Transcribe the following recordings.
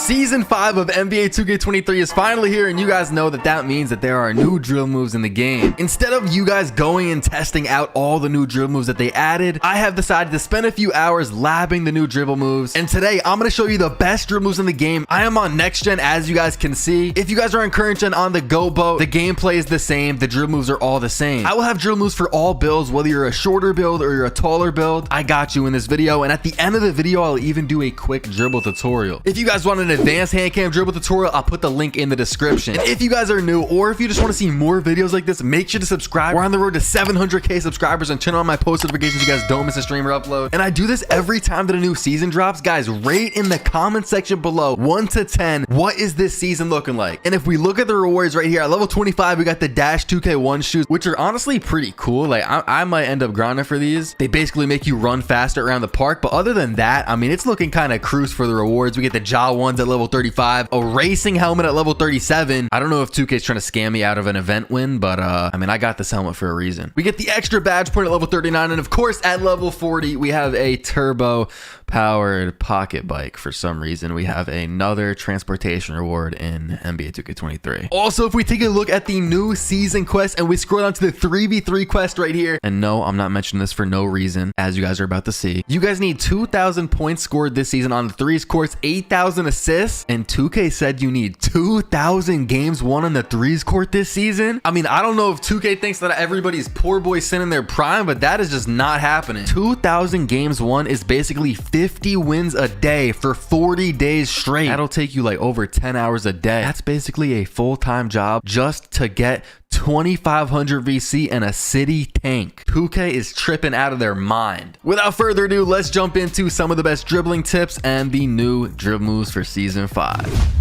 Season 5 of NBA 2K23 is finally here, and you guys know that means that there are new drill moves in the game. Instead of you guys going and testing out all the new drill moves that they added, I have decided to spend a few hours labbing the new dribble moves, and today I'm going to show you the best dribble moves in the game. I am on next gen, as you guys can see. If you guys are on current gen on the Go boat, the gameplay is the same, the drill moves are all the same. I will have drill moves for all builds, whether you're a shorter build or you're a taller build. I got you in this video, and at the end of the video I'll even do a quick dribble tutorial. If you guys want an advanced hand cam dribble tutorial, I'll put the link in the description. And if you guys are new, or if you just want to see more videos like this, make sure to subscribe. We're on the road to 700k subscribers, and turn on my post notifications so you guys don't miss a stream or upload. And I do this every time that a new season drops. Guys, rate in the comment section below 1 to 10 what is this season looking like. And if we look at the rewards right here, at level 25 we got the Dash 2K1 shoes, which are honestly pretty cool. Like I might end up grinding for these. They basically make you run faster around the park, but other than that, I mean, it's looking kind of cruise for the rewards. We get the jaw ones at level 35, a racing helmet at level 37. I don't know if 2K is trying to scam me out of an event win, but I mean, I got this helmet for a reason. We get the extra badge point at level 39, and of course at level 40 we have a turbo powered pocket bike. For some reason we have another transportation reward in NBA 2K23. Also, if we take a look at the new season quest and we scroll down to the 3v3 quest right here, and no, I'm not mentioning this for no reason, as you guys are about to see, you guys need 2,000 points scored this season on the threes courts, 8,000 assists, and 2K said you need 2,000 games won on the threes court this season. I mean, I don't know if 2K thinks that everybody's poor boy sin in their prime, but that is just not happening. 2,000 games won is basically 50 wins a day for 40 days straight. That'll take you like over 10 hours a day. That's basically a full-time job just to get 2,500 VC and a city tank. 2K is tripping out of their mind. Without further ado, let's jump into some of the best dribbling tips and the new dribble moves for season 5.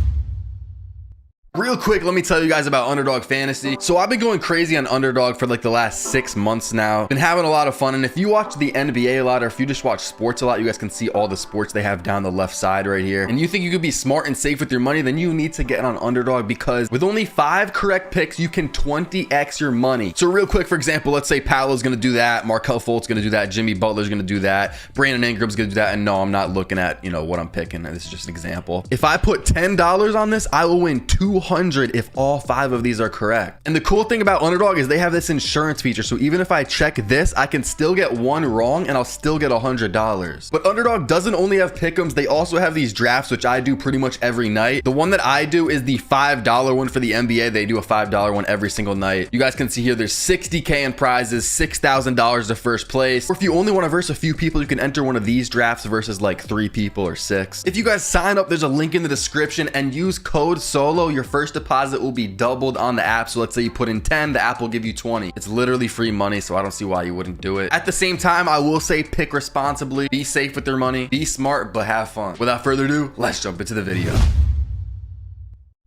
Real quick, let me tell you guys about Underdog Fantasy. So I've been going crazy on Underdog for like the last 6 months now. Been having a lot of fun, and if you watch the NBA a lot, or if you just watch sports a lot, you guys can see all the sports they have down the left side right here. And you think you could be smart and safe with your money, then you need to get on Underdog, because with only 5 correct picks, you can 20x your money. So real quick, for example, let's say Paolo's gonna do that, Markelle Fultz's gonna do that, Jimmy Butler's gonna do that, Brandon Ingram's gonna do that, and no, I'm not looking at, you know, what I'm picking. This is just an example. If I put $10 on this, I will win 200 if all 5 of these are correct. And the cool thing about Underdog is they have this insurance feature, so even if I check this, I can still get one wrong and I'll still get $100. But Underdog doesn't only have pick'ems, they also have these drafts, which I do pretty much every night. The one that I do is the $5 one for the NBA. They do a $5 one every single night. You guys can see here there's 60k in prizes, $6,000 to first place. Or if you only want to verse a few people, you can enter one of these drafts versus like 3 people or 6. If you guys sign up, there's a link in the description, and use code SOLO. Your first deposit will be doubled on the app. So let's say you put in 10, the app will give you 20. It's literally free money, so I don't see why you wouldn't do it. At the same time, I will say pick responsibly, be safe with your money, be smart, but have fun. Without further ado, let's jump into the video.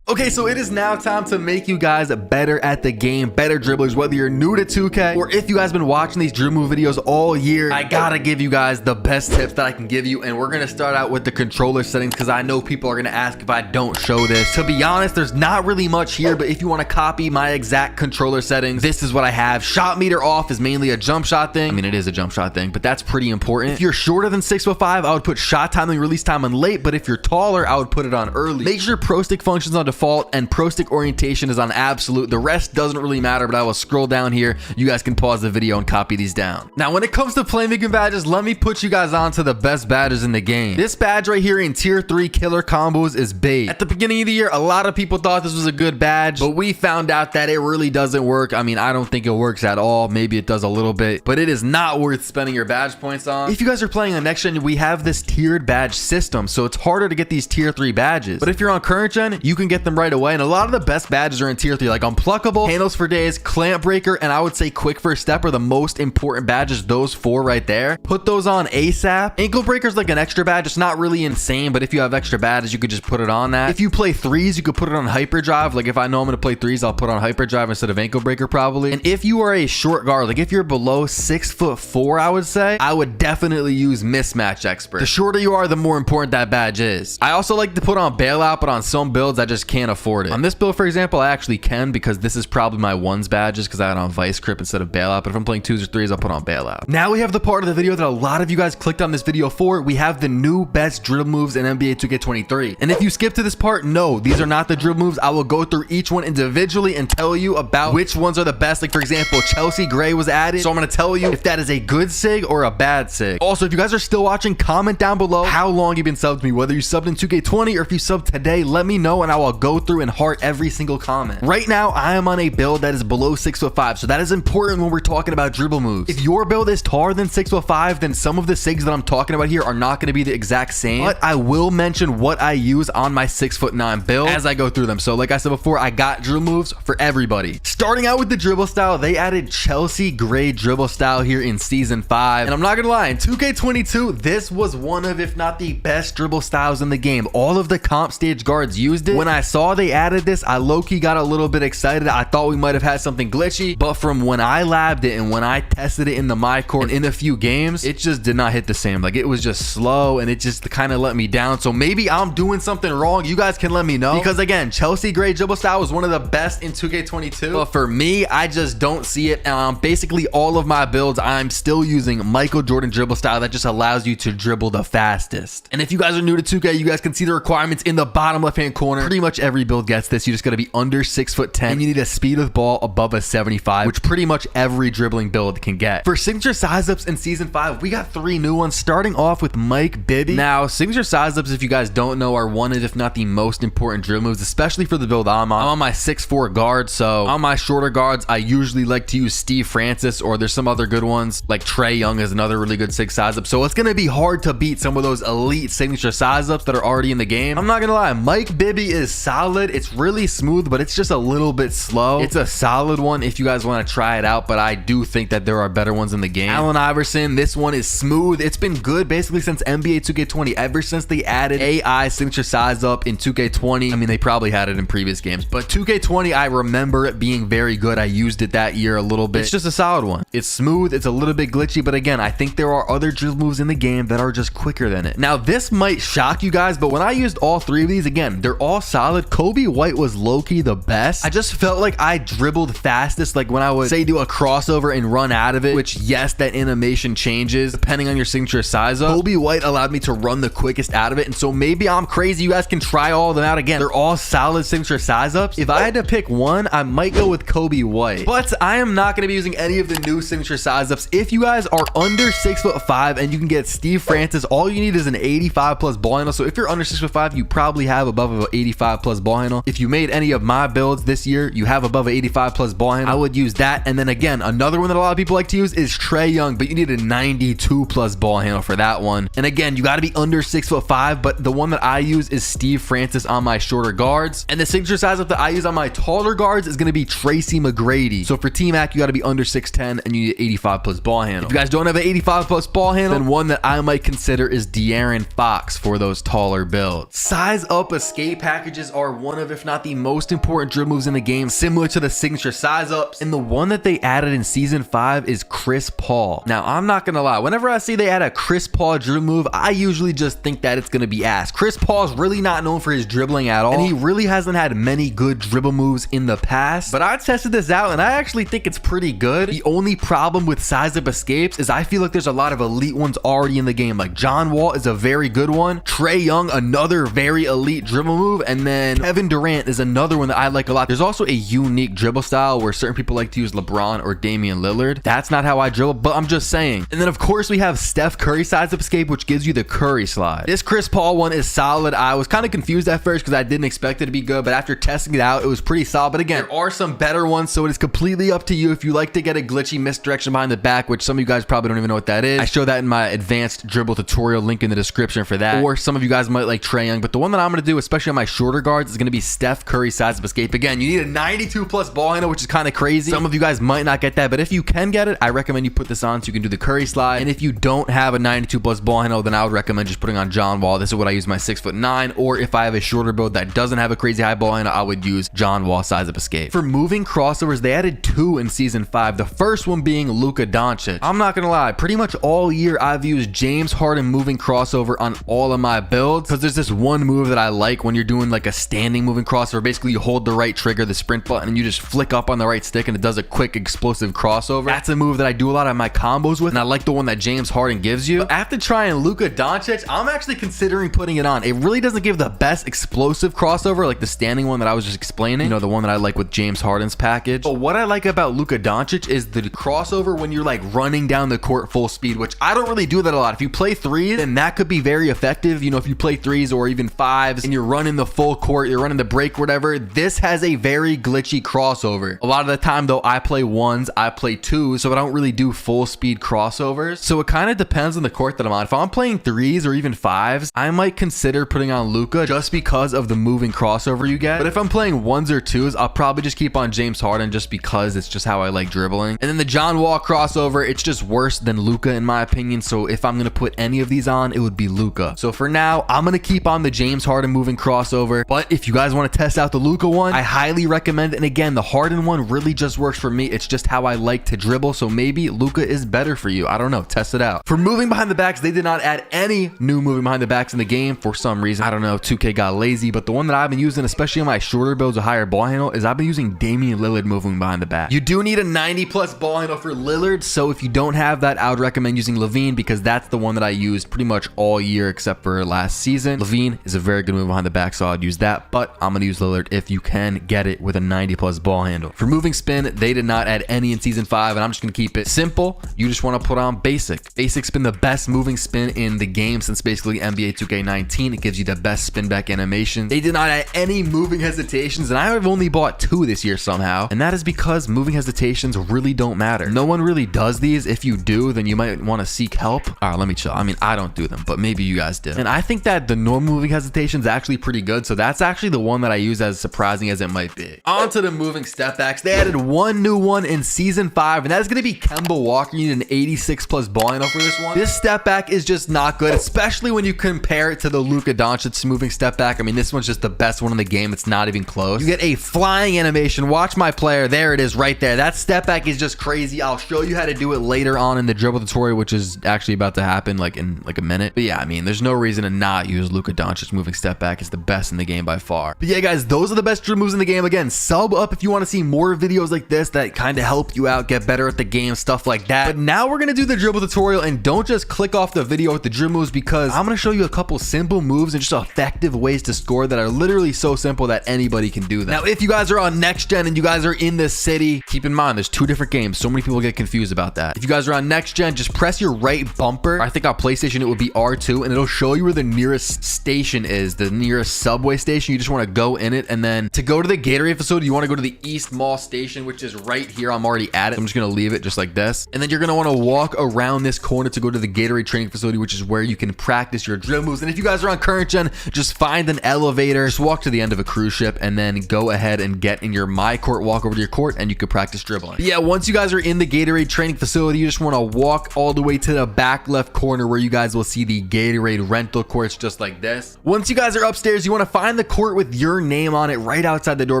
Okay, so it is now time to make you guys better at the game, better dribblers, whether you're new to 2K or if you guys been watching these dribble move videos all year. I gotta give you guys the best tips that I can give you, and we're gonna start out with the controller settings, because I know people are gonna ask if I don't show this. To be honest, there's not really much here, but if you want to copy my exact controller settings, this is what I have. Shot meter off is mainly a jump shot thing. I mean, it is a jump shot thing, but that's pretty important. If you're shorter than 6'5", I would put shot timing, release time on late, but if you're taller, I would put it on early. Make sure pro stick functions on default and pro stick orientation is on absolute. The rest doesn't really matter, but I will scroll down here. You guys can pause the video and copy these down. Now, when it comes to playmaking badges, let me put you guys on to the best badges in the game. This badge right here in tier 3 killer combos is bait. At the beginning of the year, a lot of people thought this was a good badge, but we found out that it really doesn't work. I mean, I don't think it works at all. Maybe it does a little bit, but it is not worth spending your badge points on. If you guys are playing on next gen, we have this tiered badge system, so it's harder to get these tier 3 badges. But if you're on current gen, you can get them right away, and a lot of the best badges are in tier 3, like Unpluckable, Handles for Days, Clamp Breaker, and I would say Quick First Step are the most important badges. Those 4 right there, put those on ASAP. Ankle Breaker is like an extra badge. It's not really insane, but if you have extra badges, you could just put it on that. If you play threes, you could put it on Hyperdrive. Like if I know I'm gonna play threes, I'll put on Hyperdrive instead of Ankle Breaker probably. And if you are a short guard, like if you're below 6'4", I would say, I would definitely use Mismatch Expert. The shorter you are, the more important that badge is. I also like to put on Bailout, but on some builds I just can't can't afford it. On this build, for example, I actually can because this is probably my ones badges because I had on Vice Grip instead of Bailout. But if I'm playing 2s or 3s, I'll put on Bailout. Now we have the part of the video that a lot of you guys clicked on this video for. We have the new best dribble moves in NBA 2K23. And if you skip to this part, no, these are not the dribble moves. I will go through each one individually and tell you about which ones are the best. Like, for example, Chelsea Gray was added, so I'm going to tell you if that is a good sig or a bad sig. Also, if you guys are still watching, comment down below how long you've been subbed to me, whether you subbed in 2K20 or if you subbed today. Let me know and I will go through and heart every single comment. Right now, I am on a build that is below 6'5", so that is important when we're talking about dribble moves. If your build is taller than 6'5", then some of the sigs that I'm talking about here are not going to be the exact same, but I will mention what I use on my 6'9" build as I go through them. So like I said before, I got dribble moves for everybody. Starting out with the dribble style, they added Chelsea Gray dribble style here in season 5, and I'm not gonna lie, in 2K22 this was one of, if not the best dribble styles in the game. All of the comp stage guards used it. When I saw they added this, I low-key got a little bit excited. I thought we might have had something glitchy, but from when I labbed it and when I tested it in the my court and in a few games, it just did not hit the same. Like, it was just slow and it just kind of let me down. So maybe I'm doing something wrong. You guys can let me know, because again, Chelsea Gray dribble style was one of the best in 2K22, but for me, I just don't see it. Basically all of my builds, I'm still using Michael Jordan dribble style that just allows you to dribble the fastest. And if you guys are new to 2K, you guys can see the requirements in the bottom left hand corner. Pretty much every build gets this. You just got to be under 6'10", and you need a speed of ball above a 75, which pretty much every dribbling build can get. For signature size ups in season 5, we got 3 new ones, starting off with Mike Bibby. Now, signature size ups, if you guys don't know, are one of, if not the most important dribble moves, especially for the build I'm on my 6'4" guard. So on my shorter guards, I usually like to use Steve Francis, or there's some other good ones like Trae Young is another really good sig size up. So it's gonna be hard to beat some of those elite signature size ups that are already in the game. I'm not gonna lie, Mike Bibby is solid. It's really smooth, but it's just a little bit slow. It's a solid one if you guys want to try it out, but I do think that there are better ones in the game. Allen Iverson, this one is smooth. It's been good basically since NBA 2K20, ever since they added AI signature size up in 2K20. I mean, they probably had it in previous games, but 2K20, I remember it being very good. I used it that year a little bit. It's just a solid one. It's smooth. It's a little bit glitchy, but again, I think there are other dribble moves in the game that are just quicker than it. Now, this might shock you guys, but when I used all 3 of these, again, they're all solid. Kobe White was low-key the best. I just felt like I dribbled fastest, like when I would say do a crossover and run out of it, which yes, that animation changes depending on your signature size up. Kobe White allowed me to run the quickest out of it, and so maybe I'm crazy. You guys can try all of them out. Again, they're all solid signature size ups. If I had to pick one, I might go with Kobe White, but I am not going to be using any of the new signature size ups. If you guys are under 6'5" and you can get Steve Francis, all you need is an 85 plus ball handle. So if you're under 6'5", you probably have above an 85 plus ball handle. If you made any of my builds this year, you have above an 85 plus ball handle. I would use that. And then again, another one that a lot of people like to use is Trae Young, but you need a 92 plus ball handle for that one. And again, you got to be under 6'5", but the one that I use is Steve Francis on my shorter guards. And the signature size up that I use on my taller guards is going to be Tracy McGrady. So for T-Mac, you got to be under 6'10", and you need 85 plus ball handle. If you guys don't have an 85 plus ball handle, then one that I might consider is De'Aaron Fox for those taller builds. Size up escape packages are one of, if not the most important dribble moves in the game, similar to the signature size ups. And the one that they added in season 5 is Chris Paul. Now, I'm not gonna lie, whenever I see they add a Chris Paul dribble move, I usually just think that it's gonna be ass. Chris Paul's really not known for his dribbling at all, and he really hasn't had many good dribble moves in the past, but I tested this out and I actually think it's pretty good. The only problem with size up escapes is I feel like there's a lot of elite ones already in the game. Like John Wall is a very good one, Trae Young another very elite dribble move, and then Kevin Durant is another one that I like a lot. There's also a unique dribble style where certain people like to use LeBron or Damian Lillard. That's not how I dribble, but I'm just saying. And then of course we have Steph Curry size up escape, which gives you the Curry slide. This Chris Paul one is solid. I was kind of confused at first because I didn't expect it to be good, but after testing it out, it was pretty solid. But again, there are some better ones, so it is completely up to you. If you like to get a glitchy misdirection behind the back, which some of you guys probably don't even know what that is, I show that in my advanced dribble tutorial, link in the description for that. Or some of you guys might like Trae Young, but the one that I'm going to do, especially on my shorter guards, is going to be Steph Curry size up escape. Again, you need a 92 plus ball handle, which is kind of crazy. Some of you guys might not get that, but if you can get it, I recommend you put this on so you can do the Curry slide. And if you don't have a 92 plus ball handle, then I would recommend just putting on John Wall. This is what I use my 6'9", or if I have a shorter build that doesn't have a crazy high ball handle, I would use John Wall size up escape. For moving crossovers, they added 2 in season 5. The first one being Luka Doncic. I'm not gonna lie, pretty much all year I've used James Harden moving crossover on all of my builds because there's this one move that I like when you're doing like a standing moving crossover. Basically, you hold the right trigger, the sprint button, and you just flick up on the right stick and it does a quick explosive crossover. That's a move that I do a lot of my combos with, and I like the one that James Harden gives you. But after trying Luka Doncic, I'm actually considering putting it on. It really doesn't give the best explosive crossover like the standing one that I was just explaining, you know, the one that I like with James Harden's package. But what I like about Luka Doncic is the crossover when you're like running down the court full speed, which I don't really do that a lot. If you play threes, then that could be very effective. You know, if you play threes or even fives and you're running the full court, you're running the break, whatever, this has a very glitchy crossover. A lot of the time though, I play ones, I play twos, so I don't really do full speed crossovers. So it kind of depends on the court that I'm on. If I'm playing threes or even fives, I might consider putting on Luka just because of the moving crossover you get. But if I'm playing ones or twos, I'll probably just keep on James Harden just because it's just how I like dribbling. And then the John Wall crossover, it's just worse than Luka in my opinion. So if I'm gonna put any of these on, it would be Luka. So for now, I'm gonna keep on the James Harden moving crossover. But if you guys want to test out the Luka one, I highly recommend it. And again, the Harden one really just works for me. It's just how I like to dribble. So maybe Luka is better for you. I don't know. Test it out. For moving behind the backs, they did not add any new moving behind the backs in the game for some reason. I don't know. 2K got lazy, but the one that I've been using, especially on my shorter builds with higher ball handle, is I've been using Damian Lillard moving behind the back. You do need a 90+ ball handle for Lillard. So if you don't have that, I would recommend using Levine because that's the one that I used pretty much all year except for last season. Levine is a very good move behind the back, so I'd use that, but I'm going to use Lillard if you can get it with a 90+ ball handle. For moving spin, they did not add any in season 5, and I'm just going to keep it simple. You just want to put on basic. Basic's been the best moving spin in the game since basically NBA 2K19. It gives you the best spin back animation. They did not add any moving hesitations, and I have only bought 2 this year somehow, and that is because moving hesitations really don't matter. No one really does these. If you do, then you might want to seek help. All right, let me chill. I mean, I don't do them, but maybe you guys do. And I think that the normal moving hesitation is actually pretty good, so that's actually the one that I use, as surprising as it might be. On to the moving step backs. They added one new one in season 5, and that is going to be Kemba Walker. You need an 86+ ball handle for this one. This step back is just not good, especially when you compare it to the Luka Doncic moving step back. I mean, this one's just the best one in the game. It's not even close. You get a flying animation. Watch my player. There it is right there. That step back is just crazy. I'll show you how to do it later on in the dribble tutorial, which is actually about to happen like in like a minute. But yeah, I mean, there's no reason to not use Luka Doncic moving step back. It's the best in the game by far. But yeah, guys, those are the best dribble moves in the game. Again, sub up if you want to see more videos like this that kind of help you out, get better at the game, stuff like that. But now we're going to do the dribble tutorial, and don't just click off the video with the dribble moves because I'm going to show you a couple simple moves and just effective ways to score that are literally so simple that anybody can do them. Now, if you guys are on next gen and you guys are in this city, keep in mind, there's 2 different games. So many people get confused about that. If you guys are on next gen, just press your right bumper. I think on PlayStation, it would be R2, and it'll show you where the nearest station is, the nearest subway station. You just want to go in it, and then to go to the Gatorade facility, you want to go to the East Mall station, which is right here. I'm already at it. I'm just going to leave it just like this. And then you're going to want to walk around this corner to go to the Gatorade training facility, which is where you can practice your drill moves. And if you guys are on current gen, just find an elevator, just walk to the end of a cruise ship, and then go ahead and get in your my court, walk over to your court, and you can practice dribbling. But yeah, once you guys are in the Gatorade training facility, you just want to walk all the way to the back left corner where you guys will see the Gatorade rental courts just like this. Once you guys are upstairs, you want to find the court with your name on it right outside the door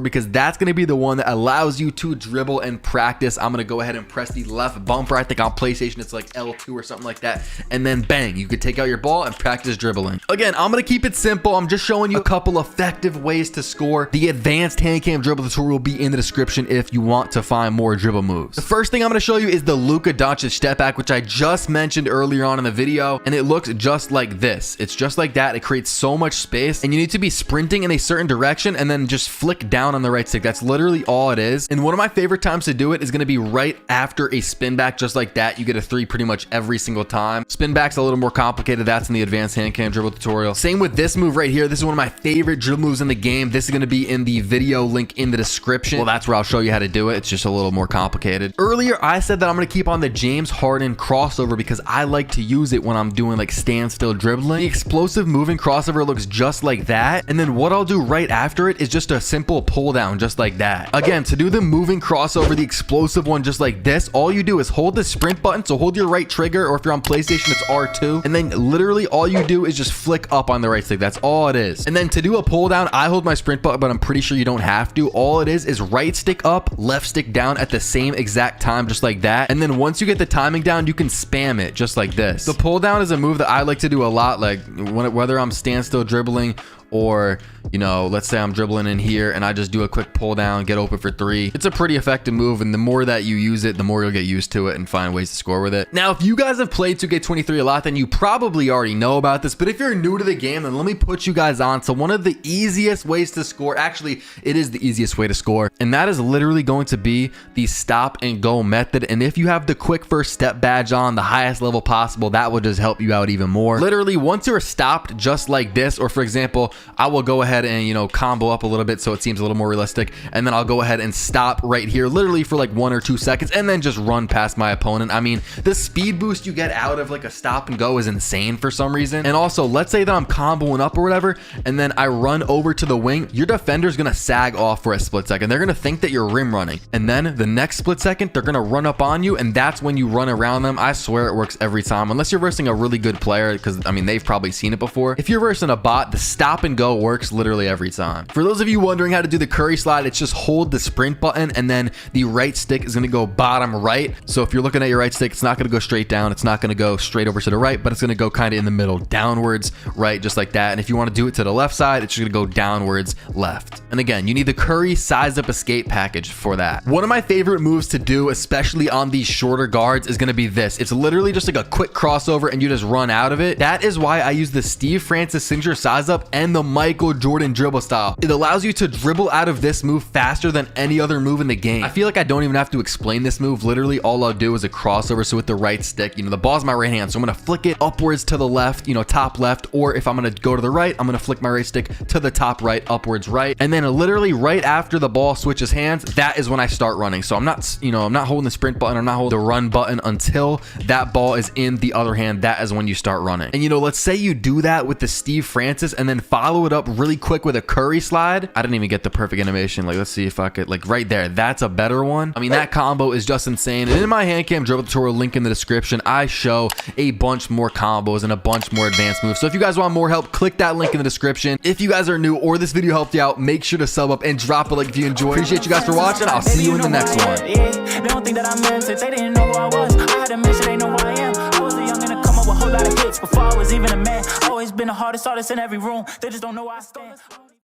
because that's going to be the one that allows you to dribble and practice. I'm going to go ahead and press the left bumper. I think on PlayStation it's like L2 or something like that, and then bang, you could take out your ball and practice dribbling. Again, I'm going to keep it simple. I'm just showing you a couple effective ways to score. The advanced hand cam dribble tutorial will be in the description if you want to find more dribble moves. The first thing I'm going to show you is the Luka Doncic step back, which I just mentioned earlier on in the video, and it looks just like this. It's just like that. It creates so much space, and you need to be sprinting in a certain direction and then just flick down on the right stick. That's literally all it is. And one of my favorite times to do it is going to be right after a spin back, just like that. You get a 3 pretty much every single time. Spin back's a little more complicated. That's in the advanced hand cam dribble tutorial. Same with this move right here. This is one of my favorite dribble moves in the game. This is going to be in the video link in the description. Well, that's where I'll show you how to do it. It's just a little more complicated. Earlier, I said that I'm going to keep on the James Harden crossover because I like to use it when I'm doing like standstill dribbling. The explosive moving crossover looks just like that. And then what I'll do right after it is just a simple pull down just like that. Again, to do the moving crossover, the explosive one just like this, all you do is hold the sprint button. So hold your right trigger, or if you're on PlayStation, it's R2. And then literally all you do is just flick up on the right stick. That's all it is. And then to do a pull down, I hold my sprint button, but I'm pretty sure you don't have to. All it is right stick up, left stick down at the same exact time, just like that. And then once you get the timing down, you can spam it just like this. The pull down is a move that I like to do a lot, like whether I'm standstill dribbling or, you know, let's say I'm dribbling in here and I just do a quick pull down, get open for 3. It's a pretty effective move, and the more that you use it, the more you'll get used to it and find ways to score with it. Now, if you guys have played 2K23 a lot, then you probably already know about this, but if you're new to the game, then let me put you guys on to one of the easiest ways to score. Actually, it is the easiest way to score, and that is literally going to be the stop and go method. And if you have the quick first step badge on the highest level possible, that will just help you out even more. Literally, once you're stopped just like this, or for example, I will go ahead and, you know, combo up a little bit so it seems a little more realistic, and then I'll go ahead and stop right here literally for like 1 or 2 seconds and then just run past my opponent. I mean, the speed boost you get out of like a stop and go is insane for some reason. And also, let's say that I'm comboing up or whatever, and then I run over to the wing, your defender's gonna sag off for a split second. They're gonna think that you're rim running, and then the next split second they're gonna run up on you, and that's when you run around them. I swear it works every time, unless you're versing a really good player, because I mean, they've probably seen it before. If you're versing a bot, the stop and go works literally every time. For those of you wondering how to do the curry slide, it's just hold the sprint button and then the right stick is going to go bottom right. So if you're looking at your right stick, it's not going to go straight down, it's not going to go straight over to the right, but it's going to go kind of in the middle, downwards right, just like that. And if you want to do it to the left side, it's going to go downwards left. And again, you need the curry size up escape package for that. One of my favorite moves to do, especially on these shorter guards, is going to be this. It's literally just like a quick crossover and you just run out of it. That is why I use the Steve Francis signature size up and the Michael Jordan dribble style. It allows you to dribble out of this move faster than any other move in the game. I feel like I don't even have to explain this move. Literally all I'll do is a crossover. So with the right stick, you know, the ball's my right hand, so I'm gonna flick it upwards to the left, you know, top left, or if I'm gonna go to the right, I'm gonna flick my right stick to the top right, upwards right, and then literally right after the ball switches hands, that is when I start running. So I'm not, you know, I'm not holding the sprint button, I'm not holding the run button until that ball is in the other hand. That is when you start running. And you know, let's say you do that with the Steve Francis and then follow it up really quick with a curry slide. I didn't even get the perfect animation. Like, let's see if I could, like right there, that's a better one. I mean, that combo is just insane. And in my hand cam dribble tutorial, link in the description, I show a bunch more combos and a bunch more advanced moves. So if you guys want more help, click that link in the description. If you guys are new or this video helped you out, make sure to sub up and drop a like if you enjoy. Appreciate you guys for watching. I'll see you in the next one. They don't think that I meant it. They didn't know who I was. I had to make sure they know who I am. I was a young and I come up with a whole lot of hits before I was even a man. Always been the hardest artist in every room. They just don't know where I stand.